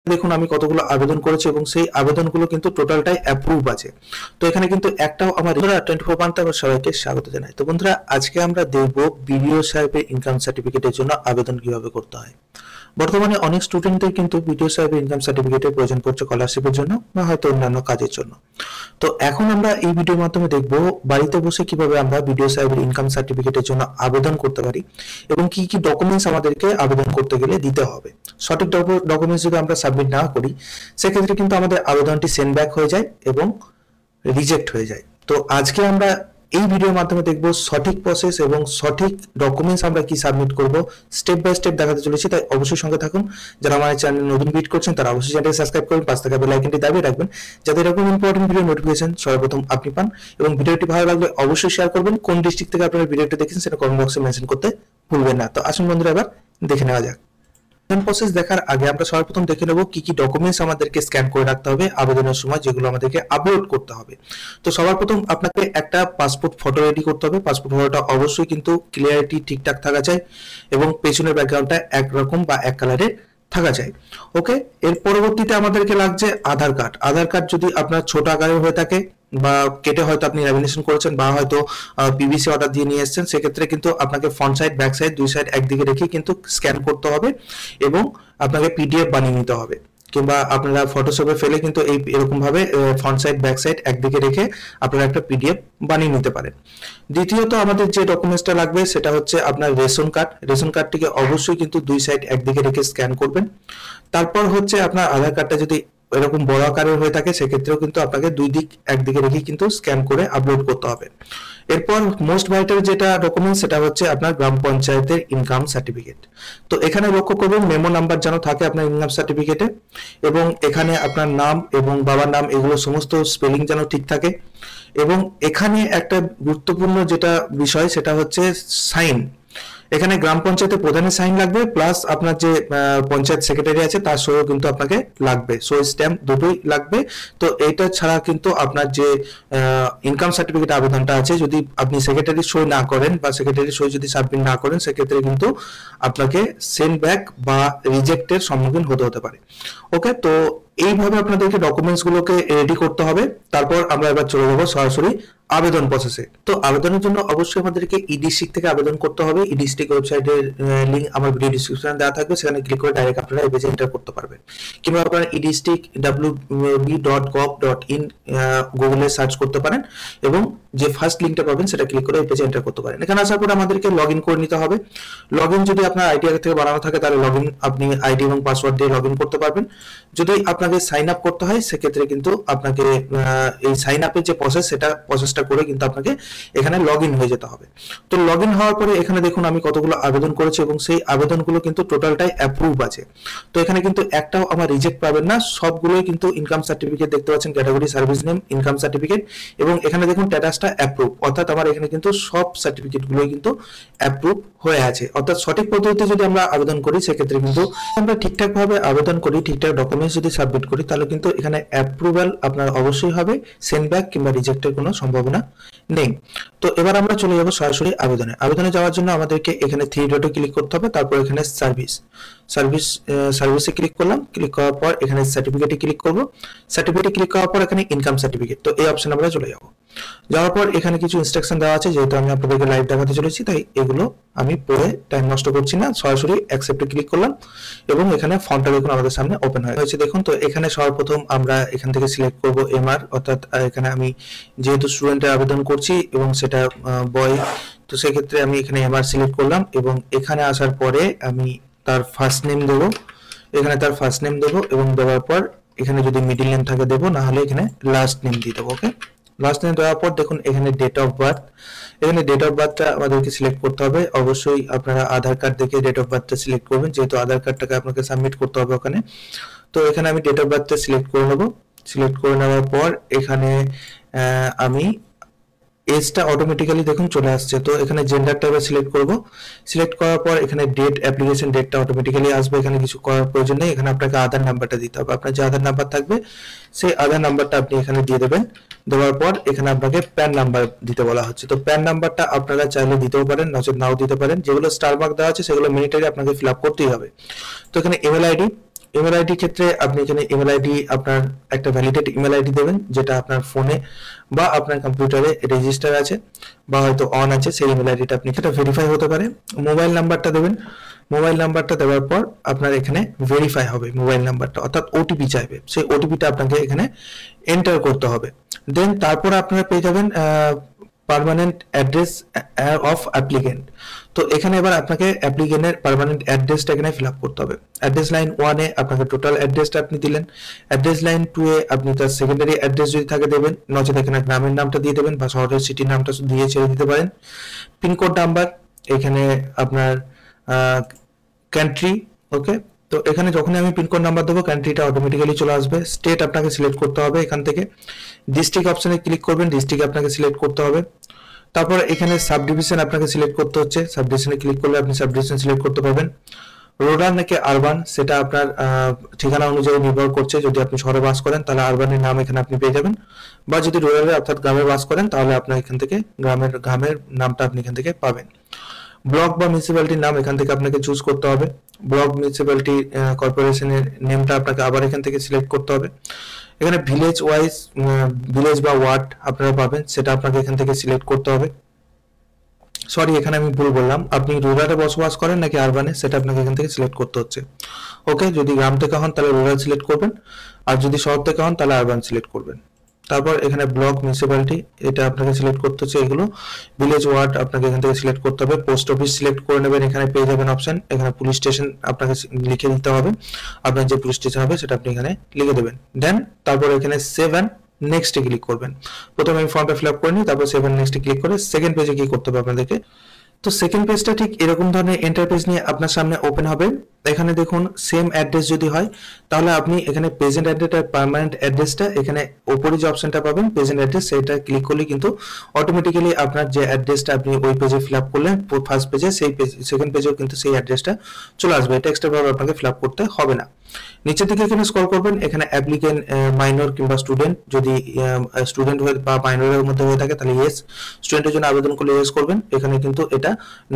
দেখুন আমি কতগুলো আবেদন করেছি এবং সেই আবেদনগুলো কিন্তু টোটালটাই অ্যাপ্রুভ আছে। তো এখানে কিন্তু একটাও আমার 24 পান্তা সবাইকে স্বাগত জানাই। তো বন্ধুরা আজকে আমরা দেখব বিডিও সাহেবের ইনকাম সার্টিফিকেটের জন্য আবেদন কিভাবে করতে হয়। বর্তমানে অনেক স্টুডেন্টদের কিন্তু বিডিও সাহেবের ইনকাম সার্টিফিকেটের প্রয়োজন পড়ছে স্কলারশিপের জন্য বা হয়তো অন্যান্য কাজের জন্য। তো এখন আমরা এই ভিডিওর মাধ্যমে দেখব বাড়িতে বসে কিভাবে আমরা বিডিও সাহেবের ইনকাম সার্টিফিকেটের জন্য আবেদন করতে পারি এবং কি কি ডকুমেন্টস আমাদেরকে আবেদন করতে গেলে দিতে হবে। সঠিক ডকুমেন্টস যদি আমরা সাবমিট না করি সেক্ষেত্রে কিন্তু আমাদের আবেদনটি সেন্ড ব্যাক হয়ে যায় এবং রিজেক্ট হয়ে যায়। তো আজকে আমরা এই ভিডিওর মাধ্যমে দেখব সঠিক প্রসেস এবং সঠিক ডকুমেন্টস আমরা কি সাবমিট করব, স্টেপ বাই স্টেপ দেখাতে চলেছি। তাই অবশ্যই সঙ্গে থাকুন। যারা আমার চ্যানেল নতুন ভিজিট করছেন তারা অবশ্যই চ্যানেলটি সাবস্ক্রাইব করুন, পাশে থাকা বেল আইকনটি দাবিয়ে রাখবেন যাতে এরকম ইম্পর্টেন্ট ভিডিও নোটিফিকেশন সর্বপ্রথম আপনি পান। এবং ভিডিওটি ভালো লাগলে অবশ্যই শেয়ার করবেন। কোন ডিস্ট্রিক্ট থেকে আপনারা ভিডিওটি দেখেছেন সেটা কমেন্ট বক্সে মেনশন করতে ভুলবেন না। তো আসুন বন্ধুরা এবার দেখে নেওয়া যাক। প্রসেস দেখার আগে আমরা সর্বপ্রথম দেখে নেব কি কি ডকুমেন্টস আমাদেরকে স্ক্যান করে রাখতে হবে আবেদনের সময়, যেগুলো আমাদেরকে আপলোড করতে হবে। তো সবার প্রথম আপনাকে একটা পাসপোর্ট ফটো রেডি করতে হবে। পাসপোর্ট ফটোটা অবশ্যই কিন্তু ক্লিয়ারিটি ঠিকঠাক থাকা চাই এবং পেছনের ব্যাকগ্রাউন্ডটা একরকম বা এক কালারের থাকা চাই। ওকে, এর পরবর্তীতে আমাদেরকে লাগছে আধার কার্ড। আধার কার্ড যদি আপনার ছোট আকারের হয়ে থাকে বা কেটে হয়তো আপনি ল্যামিনেশন করেছেন বা হয়তো পিভিসি অর্ডার দিয়ে নিয়ে এসেছেন, সেক্ষেত্রে কিন্তু আপনাকে ফ্রন্ট সাইড ব্যাক সাইড দুই সাইড একদিকে রেখে কিন্তু স্ক্যান করতে হবে এবং আপনাকে পিডিএফ বানিয়ে নিতে হবে। কিংবা আপনারা ফটোশপে ফেলে কিন্তু এরকম ভাবে ফ্রন্ট সাইড ব্যাক সাইড একদিকে রেখে আপনারা একটা পিডিএফ বানিয়ে নিতে পারেন। দ্বিতীয়ত আমাদের যে ডকুমেন্টসটা লাগবে সেটা হচ্ছে আপনার রেশন কার্ড। রেশন কার্ডটিকে অবশ্যই কিন্তু দুই সাইড একদিকে রেখে স্ক্যান করবেন। তারপর হচ্ছে আপনার আধার কার্ডটা যদি এরকম বড় আকারের হয়ে থাকে সেক্ষেত্রেও কিন্তু আপনাকে দুই দিক একদিকে রেখে কিন্তু স্ক্যান করে আপলোড করতে হবে। এরপর মোস্ট ভাইটাল যেটা ডকুমেন্ট সেটা হচ্ছে আপনার গ্রাম পঞ্চায়েতের ইনকাম সার্টিফিকেট। তো এখানে লক্ষ্য করবেন মেমো নাম্বার যেন থাকে আপনার ইনকাম সার্টিফিকেটে এবং এখানে আপনার নাম এবং বাবার নাম এগুলো সমস্ত স্পেলিং যেন ঠিক থাকে। এবং এখানে একটা গুরুত্বপূর্ণ যেটা বিষয় সেটা হচ্ছে সাইন। এখানে গ্রাম পঞ্চায়েতের প্রধানের সাইন লাগবে, প্লাস আপনার যে পঞ্চায়েত সেক্রেটারি আছে তার সইও কিন্তু আপনাকে লাগবে, সই স্ট্যাম্প দুটোই লাগবে। তো এইটা ছাড়া কিন্তু আপনার যে ইনকাম সার্টিফিকেট আবেদনটা আছে যদি আপনি সেক্রেটারি সই না করেন বা সেক্রেটারি সই যদি সাবমিট না করেন সেক্ষেত্রে কিন্তু আপনাকে সেন্ড ব্যাক বা রিজেক্টের সম্মুখীন হতে পারে। ওকে, তো এইভাবে আপনাদেরকে ডকুমেন্টস গুলোকে রেডি করতে হবে। তারপর আমরা এবার চলে যাবো সরাসরি আবেদন প্রসেসে। তো আবেদনের জন্য অবশ্যই আমাদেরকে ইডিস্ট্রিক্ট থেকে আবেদন করতে হবে। ইডিস্ট্রিক্ট ওয়েবসাইটের লিংক আমার ভিডিও ডিসক্রিপশনে দেওয়া থাকবে, সেখানে ক্লিক করে ডাইরেক্ট আপনারা এই পেজে এন্টার করতে পারবেন। কিংবা আপনারা edistrict.wb.gov.in গুগলে সার্চ করতে পারেন এবং যে ফার্স্ট লিংকটা পাবেন সেটা ক্লিক করে এই পেজে এন্টার করতে পারেন। এখানে আসার পর আমাদেরকে লগইন করে নিতে হবে। লগইন যদি আপনার আইডি আগে থেকে বানানো থাকে তাহলে লগইন আপনি আইডি এবং পাসওয়ার্ড দিয়ে লগইন করতে পারবেন। যদি আপনাকে সাইন আপ করতে হয় সেক্ষেত্রে কিন্তু আপনাকে এই সাইন আপের যে প্রসেস সেটা প্রসেসটা করে কিন্তু আপনাকে এখানে লগইন হয়ে যেতে হবে। তো লগইন হওয়ার পরে এখানে দেখুন আমি কতগুলো আবেদন করেছি এবং সেই আবেদনগুলো কিন্তু টোটালটাই অ্যাপ্রুভ আছে। তো এখানে কিন্তু একটাও আমার রিজেক্ট পাবেন না, সবগুলোই কিন্তু ইনকাম সার্টিফিকেট দেখতে পাচ্ছেন, category service name income certificate এবং এখানে দেখুন স্ট্যাটাসটা অ্যাপ্রুভ, অর্থাৎ আমার এখানে কিন্তু সব সার্টিফিকেটগুলোই কিন্তু অ্যাপ্রুভ হয়ে আছে। অর্থাৎ সঠিক পদ্ধতিতে যদি আমরা আবেদন করি সেক্ষেত্রে কিন্তু আমরা ঠিকঠাক ভাবে আবেদন করি, ঠিকঠাক ডকুমেন্টস যদি সাবমিট করি তাহলে কিন্তু এখানে অ্যাপ্রুভাল আপনার অবশ্যই হবে, সেন্ড ব্যাক কিংবা রিজেক্টের কোনো সম্ভাবনা নেই। তো এবার আমরা চলে যাব সরাসরি আবেদনে যাওয়ার জন্য আমাদেরকে এখানে থ্রি ডটে ক্লিক করতে হবে। তারপর এখানে সার্ভিসে ক্লিক করলাম। ক্লিক করার পর এখানে সার্টিফিকেটে ক্লিক করব। সার্টিফিকেটে ক্লিক করার পর এখানে ইনকাম সার্টিফিকেট, তো এই অপশনে আমরা চলে যাব। যাওয়ার পর এখানে কিছু ইনস্ট্রাকশন দেওয়া আছে, যেহেতু আমি আপনাদেরকে লাইভ দেখাতে চলেছি তাই এগুলো আমি পড়ে টাইম নষ্ট করছি না, সরাসরি অ্যাকসেপ্টে ক্লিক করলাম এবং এখানে ফর্মটা দেখুন আমাদের সামনে ওপেন হয়েছে। দেখুন তো এখানে সর্বপ্রথম আমরা এখান থেকে সিলেক্ট করব এমআর, অর্থাৎ এখানে আমি যেহেতু স্টুডেন্টের আবেদন করছি এবং সেটা বয়, তো সেক্ষেত্রে আমি এখানে এমআর সিলেক্ট করলাম এবং এখানে আসার পরে আমি তার ফার্স্ট নেম দেবো, এখানে তার ফার্স্ট নেম দেবো এবং দেওয়ার পর এখানে যদি মিডল নেম থাকে দেবো, না হলে এখানে লাস্ট নেম দিয়ে দেবো। ওকে, লাস্ট নেম দেওয়ার পর দেখুন এখানে ডেট অফ বার্থ, এখানে ডেট অফ বার্থটা আমাদেরকে সিলেক্ট করতে হবে। অবশ্যই আপনারা আধার কার্ড দেখে ডেট অফ বার্থটা সিলেক্ট করবেন, যেহেতু আধার কার্ডটাকে আপনাকে সাবমিট করতে হবে ওখানে। তো এখানে আমি ডেট অফ বার্থটা সিলেক্ট করে নেবো। সিলেক্ট করে নেওয়ার পর এখানে আমি এজটা অটোমেটিক্যালি দেখুন চলে আসছে। তো এখানে জেন্ডারটা এবার সিলেক্ট করব। সিলেক্ট করার পর এখানে ডেট, অ্যাপ্লিকেশন ডেটটা অটোমেটিক্যালি আসবে, এখানে কিছু করার প্রয়োজন নেই। এখানে আপনাকে আধার নাম্বারটা দিতে হবে, আপনার যে আধার নাম্বার থাকবে সেই আধার নাম্বারটা আপনি এখানে দিয়ে দেবেন। দেওয়ার পর এখানে আপনাকে প্যান নাম্বার দিতে বলা হচ্ছে। তো প্যান নাম্বারটা আপনারা চাইলে দিতেও পারেন, নচেত নাও দিতে পারেন। যেগুলো স্টার মার্ক দেওয়া আছে সেগুলো মিলিটারি আপনাকে ফিল আপ করতেই হবে। তো এখানে ইমেল আইডি, ইমেল আইডি ক্ষেত্রে আপনি এখানে ইমেল আইডি আপনার একটা ভ্যালিডেট ইমেল আইডি দেবেন, যেটা আপনার ফোনে বা আপনার কম্পিউটারে রেজিস্টার আছে বা হয়তো অন আছে, সেই ইমেল আইডিটা আপনি সেটা ভেরিফাই হতে পারে। মোবাইল নাম্বারটা দেবেন, মোবাইল নাম্বারটা দেওয়ার পর আপনার এখানে ভেরিফাই হবে মোবাইল নাম্বারটা, অর্থাৎ ওটিপি চাইবে, সেই ওটিপিটা আপনাকে এখানে এন্টার করতে হবে। দেন তারপর আপনারা পেয়ে যাবেন পার্মানেন্ট অ্যাড্রেস অফ অ্যাপ্লিকেন্ট। তো এখানে এবার আপনাকে অ্যাপ্লিকেন্টের পার্মানেন্ট অ্যাড্রেসটা এখানে ফিল আপ করতে হবে। অ্যাড্রেস লাইন 1-এ আপনাকে টোটাল অ্যাড্রেসটা আপনি দিলেন, অ্যাড্রেস লাইন 2-এ আপনি তার সেকেন্ডারি অ্যাড্রেস যদি থাকে দেবেন, নচেত এখানে গ্রামের নামটা দিয়ে দেবেন বা শহরের সিটির নামটা দিয়ে ছেড়ে দিতে পারেন। পিনকোড নাম্বার, এখানে আপনার কান্ট্রি, ওকে। তো এখানে যখনই আমি পিনকোড নাম্বার দেবো কান্ট্রিটা অটোমেটিক্যালি চলে আসবে। স্টেট আপনাকে সিলেক্ট করতে হবে এখান থেকে, ডিস্ট্রিক্ট অপশনে ক্লিক করবেন, ডিস্ট্রিক্ট আপনাকে সিলেক্ট করতে হবে। তারপর এখানে সাব ডিভিশন আপনাকে সিলেক্ট করতে হচ্ছে, সাব ডিভিশনে ক্লিক করলে আপনি সাব ডিভিশন সিলেক্ট করতে পারবেন। রুরাল নাকি আরবান সেটা আপনার ঠিকানা অনুযায়ী নির্ভর করছে। যদি আপনি শহরে বাস করেন তাহলে আরবানের নাম এখানে আপনি পেয়ে যাবেন, বা যদি রুরালে অর্থাৎ গ্রামে বাস করেন তাহলে আপনার এখান থেকে গ্রামের নামটা আপনি এখান থেকে পাবেন। ব্লক বা মিউনিসিপ্যালিটির নাম এখান থেকে আপনাকে চুজ করতে হবে। ব্লক, মিউনিসিপ্যালিটি, কর্পোরেশনের নেমটা আপনাকে আবার এখান থেকে সিলেক্ট করতে হবে। এখানে ভিলেজ ওয়াইজ, ভিলেজ বা ওয়ার্ড আপনারা পাবেন, সেটা আপনাকে এখান থেকে সিলেক্ট করতে হবে। সরি, এখানে আমি ভুল বললাম, আপনি রুরালে বসবাস করেন নাকি আরবানে সেটা আপনাকে এখান থেকে সিলেক্ট করতে হচ্ছে। ওকে, যদি গ্রাম থেকে হন তাহলে রুরাল সিলেক্ট করবেন, আর যদি শহর থেকে হন তাহলে আরবান সিলেক্ট করবেন। তারপর এখানে ব্লক, মিউনিসিপ্যালিটি এটা আপনাকে সিলেক্ট করতে হচ্ছে, এগুলো ভিলেজ, ওয়ার্ড আপনাকে এখান থেকে সিলেক্ট করতে হবে। পোস্ট অফিস সিলেক্ট করে নেবেন, এখানে পেয়ে যাবেন অপশন। এখানে পুলিশ স্টেশন আপনাকে লিখে দিতে হবে, আপনার যে পুলিশ স্টেশন হবে সেটা আপনি এখানে লিখে দেবেন। দেন তারপর এখানে সেভ অ্যান্ড নেক্সটে ক্লিক করবেন। প্রথমে আমি ফর্মটা ফিল আপ করে নিই, তারপর সেভ অ্যান্ড নেক্সটে ক্লিক করে সেকেন্ড পেজে কি করতে হবে আপনাদেরকে। তো সেকেন্ড পেজটা ঠিক এরকম ধরনের ইন্টারফেস নিয়ে আপনার সামনে ওপেন হবে। এখানে দেখুন সেম অ্যাড্রেস যদি হয় তাহলে আপনি এখানে প্রেজেন্ট অ্যাড্রেস আর পার্মানেন্ট অ্যাড্রেসটা এখানে উপরে যে অপশনটা পাবেন প্রেজেন্ট অ্যাড্রেস, সেটা ক্লিক করলে কিন্তু অটোমেটিক্যালি আপনার যে অ্যাড্রেসটা আপনি ওই পেজে ফিল আপ করলেন ফার্স্ট পেজে, সেই পেজ সেকেন্ড পেজেও কিন্তু সেই অ্যাড্রেসটা চলে আসবে। এটা এক্সট্রাভাবে আপনাকে ফিল আপ করতে হবে না। নিচের দিকে এখানে স্ক্রল করবেন, এখানে অ্যাপ্লিকেন্ট মাইনর কিংবা স্টুডেন্ট, যদি স্টুডেন্ট হয়ে বা মাইনরের মধ্যে হয়ে থাকে তাহলে ইয়েস, স্টুডেন্টের জন্য আবেদন করলে ইয়েস করবেন। এখানে কিন্তু এটা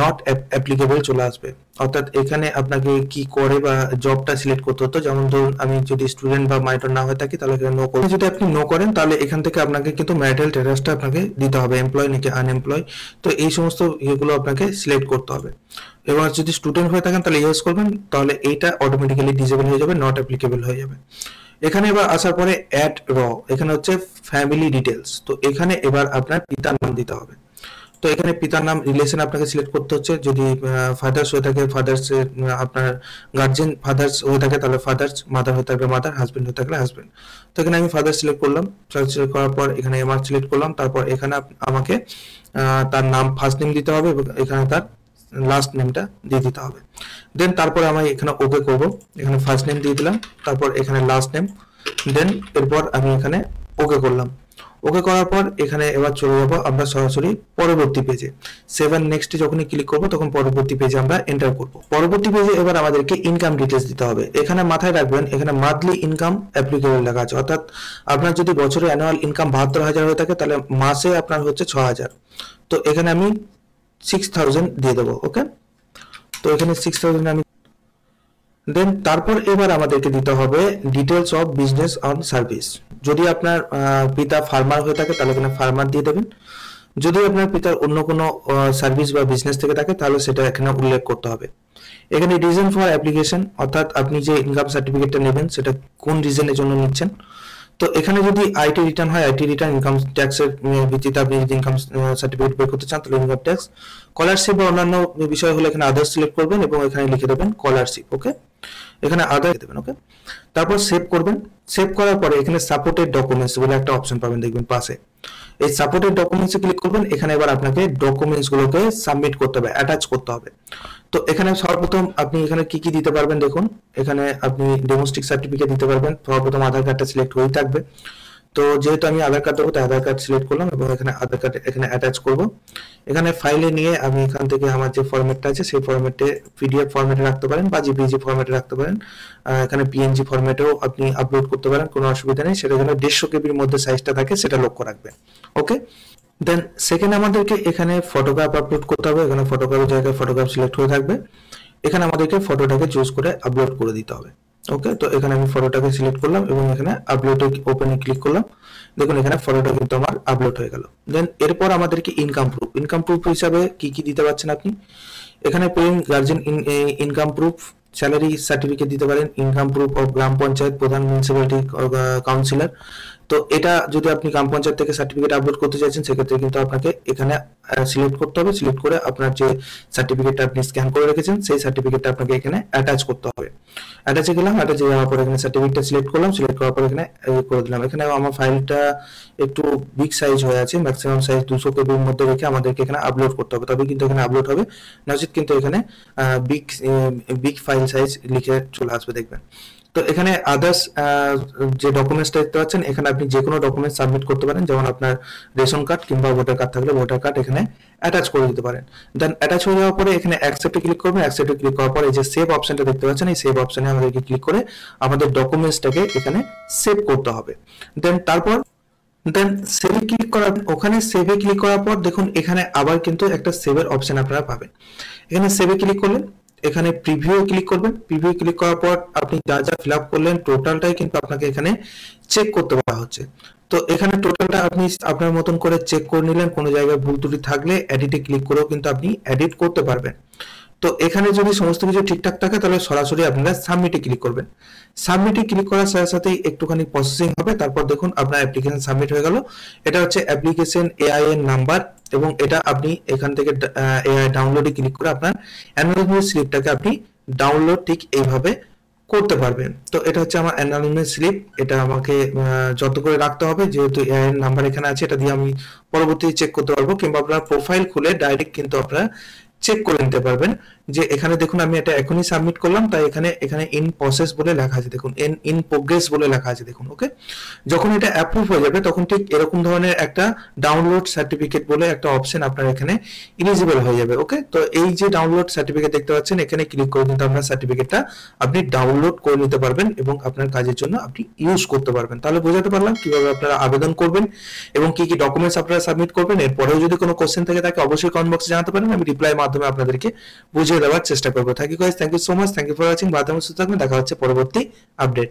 নট অ্যাপ্লিকেবল চলে আসবে, অর্থাৎ এখানে আপনাকে কি করে বা জবটা সিলেক্ট করতে হতো। যেমন ধরুন আমি যদি স্টুডেন্ট বা মাইনর না হয়ে থাকি তাহলে এখানে নো করবেন। যদি আপনি নো করেন তাহলে এখান থেকে আপনাকে কিন্তু ম্যারিটাল স্ট্যাটাসটা আপনাকে দিতে হবে, এমপ্লয় নাকি আনএমপ্লয়, তো এই সমস্ত ইয়েগুলো আপনাকে সিলেক্ট করতে হবে। এবার যদি স্টুডেন্ট হয়ে থাকেন তাহলে ইয়েস করবেন, তাহলে এইটা অটোমেটিক্যালি ডিসেবল হয়ে যাবে, নট অ্যাপ্লিকেবল হয়ে যাবে। এখানে এবার আসার পরে অ্যাড র, এখানে হচ্ছে ফ্যামিলি ডিটেলস, তো এখানে এবার আপনার পিতার নাম দিতে হবে। তো এখানে পিতার নাম রিলেশন আপনাকে সিলেক্ট করতে হচ্ছে, যদি ফাদার্স হয়ে থাকে ফাদার্স, আপনার গার্জেন ফাদার্স হয়ে থাকে তাহলে ফাদার্স, মাদার হয়ে থাকলে মাদার, হাজবেন্ড হয়ে থাকলে হাজবেন্ড। তো এখানে আমি ফাদার সিলেক্ট করলাম, সিলেক্ট করার পর এখানে এমআর সিলেক্ট করলাম। তারপর এখানে আমাকে তার নাম ফার্স্ট নেম দিতে হবে এবং এখানে তার লাস্ট নেমটা দিয়ে দিতে হবে। দেন তারপরে আমি এখানে ওকে করব, এখানে ফার্স্ট নেম দিয়ে দিলাম, তারপর এখানে লাস্ট নেম, দেন এরপর আমি এখানে ওকে করলাম। ওকে করার পর এখানে এবার চলে যাবো আমরা সরাসরি পরবর্তী পেজে। সেভেন নেক্সটে যখনই ক্লিক করব তখন পরবর্তী পেজে আমরা এন্টার করব। পরবর্তী পেজে এবার আমাদেরকে ইনকাম ডিটেলস দিতে হবে। এখানে মাথায় রাখবেন এখানে মান্থলি ইনকাম অ্যাপ্লিকেবল লেখা আছে, অর্থাৎ আপনার যদি বছরে অ্যানুয়াল ইনকাম 72,000 হয়ে থাকে তাহলে মাসে আপনার হচ্ছে 6,000। তো এখানে আমি 6,000 দিয়ে দেবো। ওকে, তো এখানে 6,000 আমি দেন তারপর এবার আমাদেরকে দিতে হবে details of business on service. যদি আপনার পিতা ফার্মার হয়ে থাকে তাহলে এখানে ফার্মার দিয়ে দেবেন। যদি আপনার পিতার অন্য কোনো সার্ভিস বা বিজনেস থেকে থাকে তাহলে সেটা এখানে উল্লেখ করতে হবে। এখানে রিজন ফর অ্যাপ্লিকেশন, অর্থাৎ আপনি যে ইনকাম সার্টিফিকেটটা নেবেন সেটা কোন রিজনের জন্য নিচ্ছেন। তো এখানে যদি আইটি রিটার্ন হয় আইটি রিটার্ন, ইনকাম ট্যাক্সের ভিত্তিতে আপনি যদি ইনকাম সার্টিফিকেট বের করতে চান তাহলে ইনকাম ট্যাক্স, স্কলারশিপ বা অন্যান্য বিষয় হলে এখানে আদার্স সিলেক্ট করবেন এবং এখানে লিখে দেবেন স্কলারশিপ। ওকে, এখানে আদার দেবেন। ওকে, তারপর সেভ করবেন। সেভ করার পরে এখানে সাপোর্টেড ডকুমেন্টস বলে একটা অপশন পাবেন দেখবেন পাশে, এই সাপোর্টেড ডকুমেন্টসে ক্লিক করবেন। এখানে এবার আপনাকে ডকুমেন্টস গুলোকে সাবমিট করতে হবে, অ্যাটাচ করতে হবে। তো এখানে সর্বপ্রথম আপনি এখানে কি কি দিতে পারবেন দেখুন, এখানে আপনি ডোমেস্টিক সার্টিফিকেট দিতে পারবেন। সর্বপ্রথম আধার কার্ডটা সিলেক্ট হয়েই থাকবে, তো যেহেতু আমি আধার কার্ড দেবো তাই আধার কার্ড সিলেক্ট করলাম এবং এখানে আধার কার্ড এখানে অ্যাটাচ করব। এখানে ফাইলে নিয়ে আমি এখান থেকে আমার যে ফরম্যাটটা আছে সেই ফরম্যাটে পিডিএফ ফরম্যাটে রাখতে পারেন বা জেপিজি ফরম্যাটে রাখতে পারেন। এখানে পিএনজি ফরম্যাটেও আপনি আপলোড করতে পারেন, কোনো অসুবিধা নেই। সেটা যেন 150 কেবির মধ্যে সাইজটা থাকে সেটা লক্ষ্য রাখবেন। ওকে, দেন সেকেন্ড আমাদেরকে এখানে ফটোগ্রাফ আপলোড করতে হবে। এখানে ফটোগ্রাফের জায়গায় ফটোগ্রাফ সিলেক্ট হয়ে থাকবে, এখানে আমাদেরকে ফটোটাকে চুজ করে আপলোড করে দিতে হবে। ওকে, তো এখানে আমি ফটোটাকে সিলেক্ট করলাম এবং এখানে আপলোডে ওপেনে ক্লিক করলাম। দেখুন এখানে ফটোটা কিন্তু আমার আপলোড হয়ে গেল। দেন এরপর আমাদেরকে ইনকাম প্রুফ হিসাবে কি কি দিতে পারছেন আপনি, এখানে paying guardian income proof, salary certificate দিতে পারেন, ইনকাম প্রুফ অফ গ্রাম পঞ্চায়েত প্রধান, মিউনিসিপ্যালিটি কাউন্সিলর। তো এটা যদি আপনি গ্রাম পঞ্চায়েত থেকে সার্টিফিকেট আপলোড করতে চাইছেন সেক্ষেত্রে কিন্তু আপনাকে এখানে সিলেক্ট করতে হবে। সিলেক্ট করে আপনার যে সার্টিফিকেটটা আপনি স্ক্যান করে রেখেছেন সেই সার্টিফিকেটটা আপনাকে এখানে অ্যাটাচ করতে হবে। অ্যাটাচে গেলাম, অ্যাটাচে যাওয়ার পর এখানে সার্টিফিকেটটা সিলেক্ট করলাম, সিলেক্ট করার পর এখানে করে দিলাম। এখানে আমার ফাইলটা একটু বিগ সাইজ হয়ে আছে, ম্যাক্সিমাম সাইজ 200 কেবির মধ্যে রেখে আমাদেরকে এখানে আপলোড করতে হবে, তবে কিন্তু এখানে আপলোড হবে, নচেত কিন্তু এখানে বিগ ফাইল সাইজ লিখে চলে আসবে দেখবেন। তো এখানে আদার্স যে ডকুমেন্টসটা দেখতে পাচ্ছেন, এখানে আপনি যে কোনো ডকুমেন্ট সাবমিট করতে পারেন, যেমন আপনার রেশন কার্ড কিংবা ভোটার কার্ড থাকলে ভোটার কার্ড এখানে অ্যাটাচ করে দিতে পারেন। দেন অ্যাটাচ হয়ে যাওয়ার পরে এখানে অ্যাকসেপ্টে ক্লিক করবেন। অ্যাকসেপ্টে ক্লিক করার পরে এই যে সেভ অপশনটা দেখতে পাচ্ছেন, এই সেভ অপশনে আমাদেরকে ক্লিক করে আমাদের ডকুমেন্টসটাকে এখানে সেভ করতে হবে। দেন সেভে ক্লিক করার ওখানে সেভে ক্লিক করার পর দেখুন এখানে আবার কিন্তু একটা সেভের অপশন আপনারা পাবেন। এখানে সেভে ক্লিক করলেন, এখানে প্রিভিউ ক্লিক করবেন। প্রিভিউ ক্লিক করার পর আপনি যা যা ফিল আপ করলেন টোটালটাই কিন্তু আপনাকে এখানে চেক করতে বলা হচ্ছে। তো এখানে টোটালটা আপনি আপনার মতন করে চেক করে নিলেন, কোনো জায়গায় ভুল ত্রুটি থাকলে এডিটে ক্লিক করেও কিন্তু আপনি এডিট করতে পারবেন। তো এখানে যদি সমস্ত কিছু ঠিকঠাক থাকে তাহলে সরাসরি আপনারা সাবমিটে ক্লিক করবেন। সাবমিটে ক্লিক করার সাথে সাথেই একটুখানি প্রসেসিং হবে, তারপর দেখুন আপনার অ্যাপ্লিকেশন সাবমিট হয়ে গেল। এটা হচ্ছে অ্যাপ্লিকেশন এআই এর নাম্বার, এবং এটা আপনি এখান থেকে এআই ডাউনলোডে ক্লিক করে আপনার অ্যানুয়াল স্লিপটাকে আপনি ডাউনলোড ঠিক এইভাবে করতে পারবেন। তো এটা হচ্ছে আমার অ্যানুয়াল স্লিপ, এটা আমাকে যত করে রাখতে হবে, যেহেতু এআই এর নাম্বার এখানে আছে, এটা দিয়ে আমি পরবর্তীতে চেক করতে পারবো, কিংবা আপনার প্রোফাইল খুলে ডাইরেক্ট কিন্তু আপনারা চেক করে নিতে পারবেন। যে এখানে দেখুন আমি এটা এখনই সাবমিট করলাম, তাই এখানে ইন প্রসেস বলে লেখা আছে, দেখুন ইন প্রোগ্রেস বলে লেখা আছে দেখুন। ওকে, যখন এটা অ্যাপ্রুভ হয়ে যাবে তখন ঠিক এরকম ধরনের একটা ডাউনলোড সার্টিফিকেট বলে একটা অপশন আপনার এখানে এলিজিবল হয়ে যাবে। ওকে, তো এই যে ডাউনলোড সার্টিফিকেট দেখতে পাচ্ছেন, এখানে ক্লিক করে কিন্তু আপনার সার্টিফিকেটটা আপনি ডাউনলোড করে নিতে পারবেন এবং আপনার কাজের জন্য আপনি ইউজ করতে পারবেন। তাহলে বোঝাতে পারলাম কিভাবে আপনারা আবেদন করবেন এবং কি কি ডকুমেন্টস আপনারা সাবমিট করবেন। এরপরেও যদি কোনো কোশ্চেন থাকে তাকে অবশ্যই কমেন্ট বক্সে জানাতে পারেন, আমি রিপ্লাই মাধ্যমে আপনাদেরকে বুঝিয়ে দেওয়ার চেষ্টা করবো। Thank you guys, thank you so much, thank you for watching. বাদাম সুস্থ থাকবেন, দেখা হচ্ছে পরবর্তী আপডেটে।